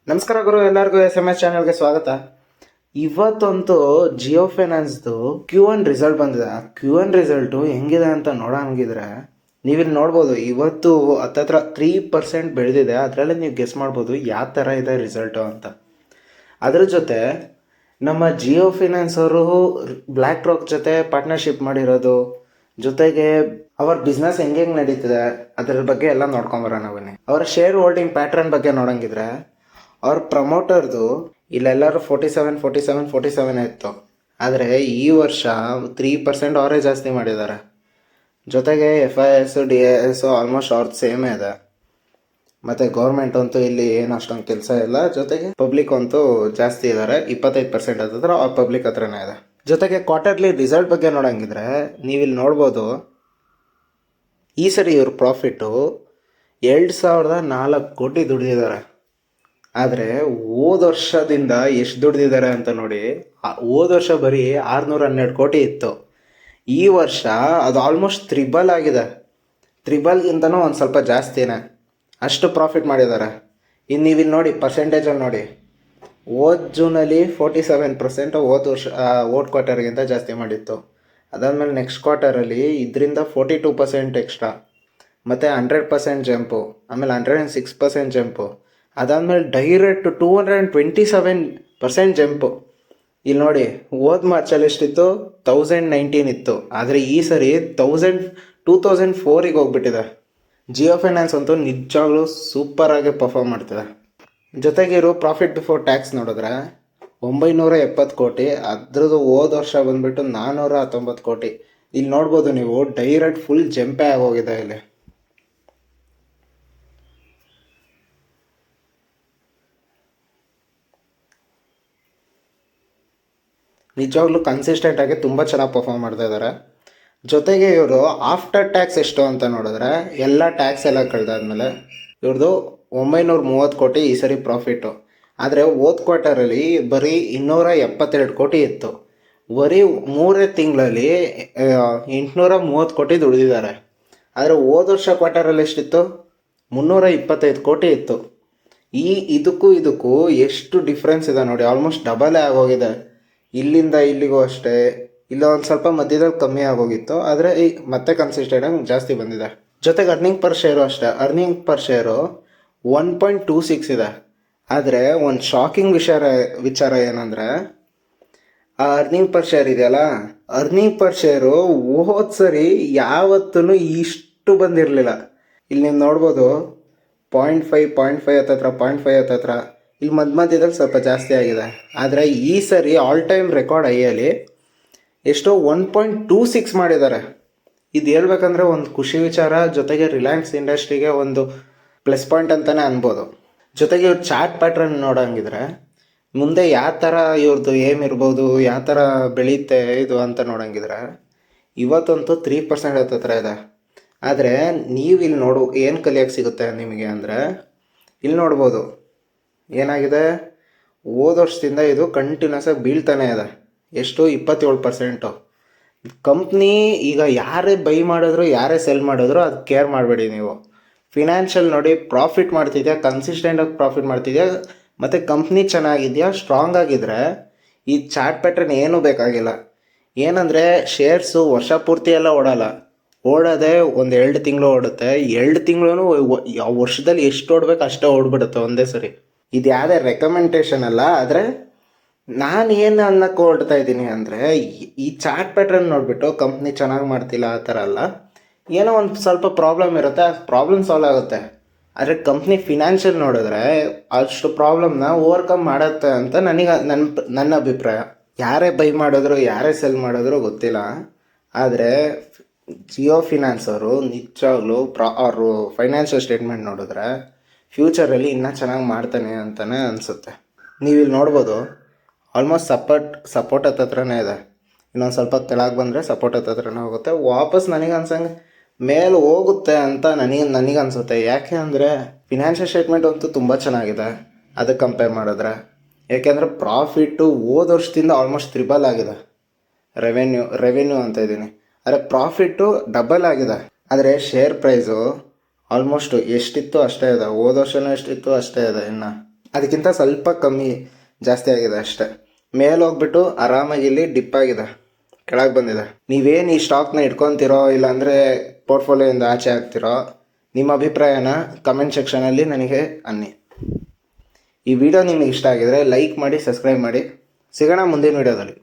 ನಮಸ್ಕಾರ ಗುರು, ಎಲ್ಲರಿಗೂ SMS ಚಾನಲ್ಗೆ ಸ್ವಾಗತ. ಇವತ್ತಂತೂ ಜಿಯೋ ಫೈನಾನ್ಸ್ದು Q1 ರಿಸಲ್ಟ್ ಬಂದಿದೆ. Q1 ರಿಸಲ್ಟು ಹೆಂಗಿದೆ ಅಂತ ನೋಡೋಂಗಿದ್ರೆ ನೀವಿಲ್ಲಿ ನೋಡ್ಬೋದು. ಇವತ್ತು ಹತ್ತತ್ರ 3% ಬೆಳೆದಿದೆ. ಅದರಲ್ಲೇ ನೀವು ಗೆಸ್ ಮಾಡ್ಬೋದು ಯಾವ ಥರ ಇದೆ ರಿಸಲ್ಟು ಅಂತ. ಅದ್ರ ಜೊತೆ ನಮ್ಮ ಜಿಯೋ ಫೈನಾನ್ಸ್ ಅವರು ಬ್ಲ್ಯಾಕ್ ರಾಕ್ ಜೊತೆ ಪಾರ್ಟ್ನರ್ಶಿಪ್ ಮಾಡಿರೋದು, ಜೊತೆಗೆ ಅವರ ಬಿಸ್ನೆಸ್ ಹೆಂಗೆ ನಡೀತಿದೆ ಅದರ ಬಗ್ಗೆ ಎಲ್ಲ ನೋಡ್ಕೊಂಬರೋಣ ಬನ್ನಿ. ಅವರ ಶೇರ್ ಹೋಲ್ಡಿಂಗ್ ಪ್ಯಾಟ್ರನ್ ಬಗ್ಗೆ ನೋಡೋಂಗಿದ್ರೆ ಅವ್ರ ಪ್ರಮೋಟರ್ದು ಇಲ್ಲೆಲ್ಲರೂ 47 ಇತ್ತು. ಆದರೆ ಈ ವರ್ಷ 3% ಅವರೇ ಜಾಸ್ತಿ ಮಾಡಿದ್ದಾರೆ. ಜೊತೆಗೆ FIS DIS ಆಲ್ಮೋಸ್ಟ್ ಅವ್ರದ್ದು ಸೇಮೇ ಇದೆ. ಮತ್ತು ಗೌರ್ಮೆಂಟ್ ಅಂತೂ ಇಲ್ಲಿ ಏನು ಅಷ್ಟೊಂದು ಕೆಲಸ ಇಲ್ಲ. ಜೊತೆಗೆ ಪಬ್ಲಿಕ್ ಅಂತೂ ಜಾಸ್ತಿ ಇದ್ದಾರೆ, 25% ಹತ್ತಿರ ಅವ್ರ ಪಬ್ಲಿಕ್ ಹತ್ರನೇ ಇದೆ. ಜೊತೆಗೆ ಕ್ವಾರ್ಟರ್ಲಿ ರಿಸಲ್ಟ್ ಬಗ್ಗೆ ನೋಡೋಂಗಿದ್ರೆ ನೀವಿಲ್ಲಿ ನೋಡ್ಬೋದು. ಈ ಸರಿ ಇವ್ರ ಪ್ರಾಫಿಟ್ಟು 2,004 ಕೋಟಿ ದುಡಿದಿದ್ದಾರೆ. ಆದರೆ ಹೋದ ವರ್ಷದಿಂದ ಎಷ್ಟು ದುಡ್ದಿದ್ದಾರೆ ಅಂತ ನೋಡಿ. ಹೋದ ವರ್ಷ ಬರೀ 612 ಕೋಟಿ ಇತ್ತು. ಈ ವರ್ಷ ಅದು ಆಲ್ಮೋಸ್ಟ್ ತ್ರಿಬಲ್ ಆಗಿದೆ. ತ್ರಿಬಲ್ಗಿಂತನೂ ಒಂದು ಸ್ವಲ್ಪ ಜಾಸ್ತಿನೇ, ಅಷ್ಟು ಪ್ರಾಫಿಟ್ ಮಾಡಿದ್ದಾರೆ. ಇನ್ನು ನೀವಿಲ್ಲಿ ನೋಡಿ ಪರ್ಸೆಂಟೇಜಲ್ಲಿ ನೋಡಿ, ಹೋದ ಜೂನಲ್ಲಿ 47%, ಹೋದ ಕ್ವಾರ್ಟರ್ಗಿಂತ ಜಾಸ್ತಿ ಮಾಡಿತ್ತು. ಅದಾದಮೇಲೆ ನೆಕ್ಸ್ಟ್ ಕ್ವಾರ್ಟರಲ್ಲಿ ಇದರಿಂದ 42% ಎಕ್ಸ್ಟ್ರಾ, ಮತ್ತು 100% ಜಂಪು, ಆಮೇಲೆ 106% ಜಂಪು. ಅದಾದಮೇಲೆ ಡೈರೆಕ್ಟ್ 227% ಜಂಪು. ಇಲ್ಲಿ ನೋಡಿ, ಹೋದ ಮಾರ್ಚಲ್ಲಿ ಎಷ್ಟಿತ್ತು? 1019 ಇತ್ತು. ಆದರೆ ಈ ಸರಿ 2004ಗೆ ಹೋಗ್ಬಿಟ್ಟಿದೆ. ಜಿಯೋ ಫೈನಾನ್ಸ್ ಅಂತೂ ನಿಜವಾಗ್ಲೂ ಸೂಪರಾಗಿ ಪರ್ಫಾರ್ಮ್ ಮಾಡ್ತಿದೆ. ಜೊತೆಗೆ ಇವರು ಪ್ರಾಫಿಟ್ ಬಿಫೋರ್ ಟ್ಯಾಕ್ಸ್ ನೋಡಿದ್ರೆ 970 ಕೋಟಿ, ಅದ್ರದ್ದು ಹೋದ ವರ್ಷ ಬಂದುಬಿಟ್ಟು 419 ಕೋಟಿ. ಇಲ್ಲಿ ನೋಡ್ಬೋದು ನೀವು, ಡೈರೆಕ್ಟ್ ಫುಲ್ ಜಂಪೇ ಆಗೋಗಿದೆ ಇಲ್ಲಿ. ನಿಜವಾಗ್ಲೂ ಕನ್ಸಿಸ್ಟೆಂಟಾಗಿ ತುಂಬ ಚೆನ್ನಾಗಿ ಪರ್ಫಾರ್ಮ್ ಮಾಡ್ತಾ ಇದ್ದಾರೆ. ಜೊತೆಗೆ ಇವರು ಆಫ್ಟರ್ ಟ್ಯಾಕ್ಸ್ ಎಷ್ಟು ಅಂತ ನೋಡಿದ್ರೆ, ಎಲ್ಲ ಟ್ಯಾಕ್ಸ್ ಎಲ್ಲ ಕಳೆದಾದ್ಮೇಲೆ ಇವ್ರದ್ದು 930 ಕೋಟಿ ಈ ಸರಿ ಪ್ರಾಫಿಟ್ಟು. ಆದರೆ ಹೋದ ಕ್ವಾರ್ಟರಲ್ಲಿ ಬರೀ 272 ಕೋಟಿ ಇತ್ತು. ಬರೀ 3 ತಿಂಗಳಲ್ಲಿ 830 ಕೋಟಿ ದುಡಿದಿದ್ದಾರೆ. ಆದರೆ ಹೋದ ವರ್ಷ ಕ್ವಾರ್ಟರಲ್ಲಿ ಎಷ್ಟಿತ್ತು? 325 ಕೋಟಿ ಇತ್ತು. ಇದಕ್ಕೂ ಎಷ್ಟು ಡಿಫ್ರೆನ್ಸ್ ಇದೆ ನೋಡಿ, ಆಲ್ಮೋಸ್ಟ್ ಡಬಲೇ ಆಗೋಗಿದೆ. ಇಲ್ಲಿಂದ ಇಲ್ಲಿಗೂ ಅಷ್ಟೇ, ಇಲ್ಲ ಒಂದು ಸ್ವಲ್ಪ ಮಧ್ಯದಲ್ಲಿ ಕಮ್ಮಿ ಆಗೋಗಿತ್ತು, ಆದರೆ ಮತ್ತೆ ಕನ್ಸಿಸ್ಟೆಂಟಾಗಿ ಜಾಸ್ತಿ ಬಂದಿದೆ. ಜೊತೆಗೆ ಅರ್ನಿಂಗ್ ಪರ್ ಶೇರು ಅಷ್ಟೇ. ಅರ್ನಿಂಗ್ ಪರ್ ಶೇರು 1.26 ಇದೆ. ಆದರೆ ಒಂದು ಶಾಕಿಂಗ್ ವಿಚಾರ ಏನಂದರೆ, ಆ ಅರ್ನಿಂಗ್ ಪರ್ ಶೇರ್ ಇದೆಯಲ್ಲ, ಅರ್ನಿಂಗ್ ಪರ್ ಶೇರು ಹೋದ ಸರಿ ಯಾವತ್ತೂ ಇಷ್ಟು ಬಂದಿರಲಿಲ್ಲ. ಇಲ್ಲಿ ನೀವು ನೋಡ್ಬೋದು 0.5 ಹತ್ತತ್ರ ಇಲ್ಲಿ ಮಧ್ಯದಲ್ಲಿ ಸ್ವಲ್ಪ ಜಾಸ್ತಿ ಆಗಿದೆ. ಆದರೆ ಈ ಸರಿ ಆಲ್ ಟೈಮ್ ರೆಕಾರ್ಡ್ ಐಯಲ್ಲಿ ಎಷ್ಟೋ 1.26 ಮಾಡಿದ್ದಾರೆ. ಇದು ಹೇಳ್ಬೇಕಂದ್ರೆ ಒಂದು ಖುಷಿ ವಿಚಾರ. ಜೊತೆಗೆ ರಿಲಯನ್ಸ್ ಇಂಡಸ್ಟ್ರಿಗೆ ಒಂದು ಪ್ಲಸ್ ಪಾಯಿಂಟ್ ಅಂತಲೇ ಅನ್ಬೋದು. ಜೊತೆಗೆ ಇವ್ರು ಚಾರ್ಟ್ ಪ್ಯಾಟ್ರನ್ ನೋಡೋಂಗಿದ್ರೆ ಮುಂದೆ ಯಾವ ಥರ ಇವ್ರದ್ದು ಏಮ್ ಇರ್ಬೋದು, ಯಾವ ಥರ ಬೆಳೆಯುತ್ತೆ ಇದು ಅಂತ ನೋಡೋಂಗಿದ್ರೆ ಇವತ್ತಂತೂ 3% ಹತ್ತಿರ ಇದೆ. ಆದರೆ ನೀವು ಇಲ್ಲಿ ಏನು ಕಲಿಯೋಕ್ಕೆ ಸಿಗುತ್ತೆ ನಿಮಗೆ ಅಂದರೆ, ಇಲ್ಲಿ ನೋಡ್ಬೋದು ಏನಾಗಿದೆ, ಹೋದ ವರ್ಷದಿಂದ ಇದು ಕಂಟಿನ್ಯೂಸ್ ಆಗಿ ಬೀಳ್ತಾನೆ ಇದೆ. ಎಷ್ಟು? 27%. ಕಂಪ್ನಿ ಈಗ ಯಾರೇ ಬೈ ಮಾಡಿದ್ರು ಯಾರೇ ಸೆಲ್ ಮಾಡಿದ್ರು ಅದು ಕೇರ್ ಮಾಡಬೇಡಿ ನೀವು. ಫಿನಾನ್ಷಿಯಲ್ ನೋಡಿ, ಪ್ರಾಫಿಟ್ ಮಾಡ್ತಿದ್ಯಾ, ಕನ್ಸಿಸ್ಟೆಂಟಾಗಿ ಪ್ರಾಫಿಟ್ ಮಾಡ್ತಿದ್ಯಾ, ಮತ್ತು ಕಂಪ್ನಿ ಚೆನ್ನಾಗಿದೆಯಾ, ಸ್ಟ್ರಾಂಗ್ ಆಗಿದ್ದರೆ ಈ ಚಾರ್ಟ್ ಪ್ಯಾಟ್ರನ್ ಏನೂ ಬೇಕಾಗಿಲ್ಲ. ಏನಂದರೆ ಶೇರ್ಸು ವರ್ಷ ಪೂರ್ತಿ ಎಲ್ಲ ಓಡೋದೇ ಒಂದು 2 ತಿಂಗಳು ಓಡುತ್ತೆ. 2 ತಿಂಗಳು ವರ್ಷದಲ್ಲಿ ಎಷ್ಟು ಓಡಬೇಕು ಅಷ್ಟೇ ಓಡ್ಬಿಡುತ್ತೆ ಒಂದೇ ಸರಿ. ಇದು ಯಾವುದೇ ರೆಕಮೆಂಡೇಶನ್ ಅಲ್ಲ. ಆದರೆ ನಾನು ಏನು ಅನ್ನಕ್ಕೆ ಹೊರಡ್ತಾ ಇದ್ದೀನಿ ಅಂದರೆ, ಈ ಚಾರ್ಟ್ ಪ್ಯಾಟ್ರನ್ ನೋಡಿಬಿಟ್ಟು ಕಂಪ್ನಿ ಚೆನ್ನಾಗಿ ಮಾಡ್ತಿಲ್ಲ ಆ ಥರ ಅಲ್ಲ. ಏನೋ ಒಂದು ಸ್ವಲ್ಪ ಪ್ರಾಬ್ಲಮ್ ಇರುತ್ತೆ, ಆ ಪ್ರಾಬ್ಲಮ್ ಸಾಲ್ವ್ ಆಗುತ್ತೆ. ಆದರೆ ಕಂಪ್ನಿ ಫಿನಾನ್ಷಿಯಲ್ ನೋಡಿದ್ರೆ ಅಷ್ಟು ಪ್ರಾಬ್ಲಮ್ನ ಓವರ್ಕಮ್ ಮಾಡುತ್ತೆ ಅಂತ ನನ್ನ ಅಭಿಪ್ರಾಯ. ಯಾರೇ ಬೈ ಮಾಡಿದ್ರು ಯಾರೇ ಸೆಲ್ ಮಾಡಿದ್ರು ಗೊತ್ತಿಲ್ಲ. ಆದರೆ ಜಿಯೋ ಫಿನಾನ್ಸ್ ಅವರು ನಿಜವಾಗ್ಲೂ ಅವರು ಫೈನಾನ್ಷಿಯಲ್ ಸ್ಟೇಟ್ಮೆಂಟ್ ನೋಡಿದ್ರೆ ಫ್ಯೂಚರಲ್ಲಿ ಇನ್ನೂ ಚೆನ್ನಾಗಿ ಮಾಡ್ತಾನೆ ಅಂತಲೇ ಅನಿಸುತ್ತೆ. ನೀವಿಲ್ಲಿ ನೋಡ್ಬೋದು, ಆಲ್ಮೋಸ್ಟ್ ಸಪೋರ್ಟ್ ಹತ್ರನೇ ಇದೆ. ಇನ್ನೊಂದು ಸ್ವಲ್ಪ ಕೆಳಗೆ ಬಂದರೆ ಸಪೋರ್ಟ್ ಹತ್ರನೇ ಹೋಗುತ್ತೆ. ವಾಪಸ್ ನನಗೆ ಅನ್ಸಂಗೆ ಮೇಲೆ ಹೋಗುತ್ತೆ ಅಂತ ನನಗೆ ಅನಿಸುತ್ತೆ. ಯಾಕೆ ಅಂದರೆ ಫಿನಾನ್ಷಿಯಲ್ ಸ್ಟೇಟ್ಮೆಂಟ್ ಅಂತೂ ತುಂಬ ಚೆನ್ನಾಗಿದೆ ಅದಕ್ಕೆ ಕಂಪೇರ್ ಮಾಡಿದ್ರೆ. ಯಾಕೆಂದರೆ ಪ್ರಾಫಿಟ್ಟು ಹೋದ ವರ್ಷದಿಂದ ಆಲ್ಮೋಸ್ಟ್ ತ್ರಿಬಲ್ ಆಗಿದೆ. ರೆವೆನ್ಯೂ ಅಂತ ಇದ್ದೀನಿ, ಆದರೆ ಪ್ರಾಫಿಟ್ಟು ಡಬಲ್ ಆಗಿದೆ. ಆದರೆ ಶೇರ್ ಪ್ರೈಸು ಆಲ್ಮೋಸ್ಟ್ ಎಷ್ಟಿತ್ತು ಅಷ್ಟೇ ಇದೆ. ಹೋದ ವರ್ಷನೂ ಎಷ್ಟಿತ್ತು ಅಷ್ಟೇ ಇದೆ ಇನ್ನು. ಅದಕ್ಕಿಂತ ಸ್ವಲ್ಪ ಕಮ್ಮಿ ಜಾಸ್ತಿ ಆಗಿದೆ ಅಷ್ಟೇ. ಮೇಲೆ ಹೋಗ್ಬಿಟ್ಟು ಆರಾಮಾಗಿ ಇಲ್ಲಿ ಡಿಪ್ ಆಗಿದೆ, ಕೆಳಗೆ ಬಂದಿದೆ. ನೀವೇನು ಈ ಸ್ಟಾಕ್ನ ಇಟ್ಕೊತೀರೋ ಇಲ್ಲಾಂದರೆ ಪೋರ್ಟ್ಫೋಲಿಯೋಯಿಂದ ಆಚೆ ಆಗ್ತಿರೋ, ನಿಮ್ಮ ಅಭಿಪ್ರಾಯನ ಕಮೆಂಟ್ ಸೆಕ್ಷನಲ್ಲಿ ನನಗೆ ಅನ್ನಿ. ಈ ವಿಡಿಯೋ ನಿಮಗೆ ಇಷ್ಟ ಆಗಿದರೆ ಲೈಕ್ ಮಾಡಿ, ಸಬ್ಸ್ಕ್ರೈಬ್ ಮಾಡಿ. ಸಿಗೋಣ ಮುಂದಿನ ವಿಡಿಯೋದಲ್ಲಿ.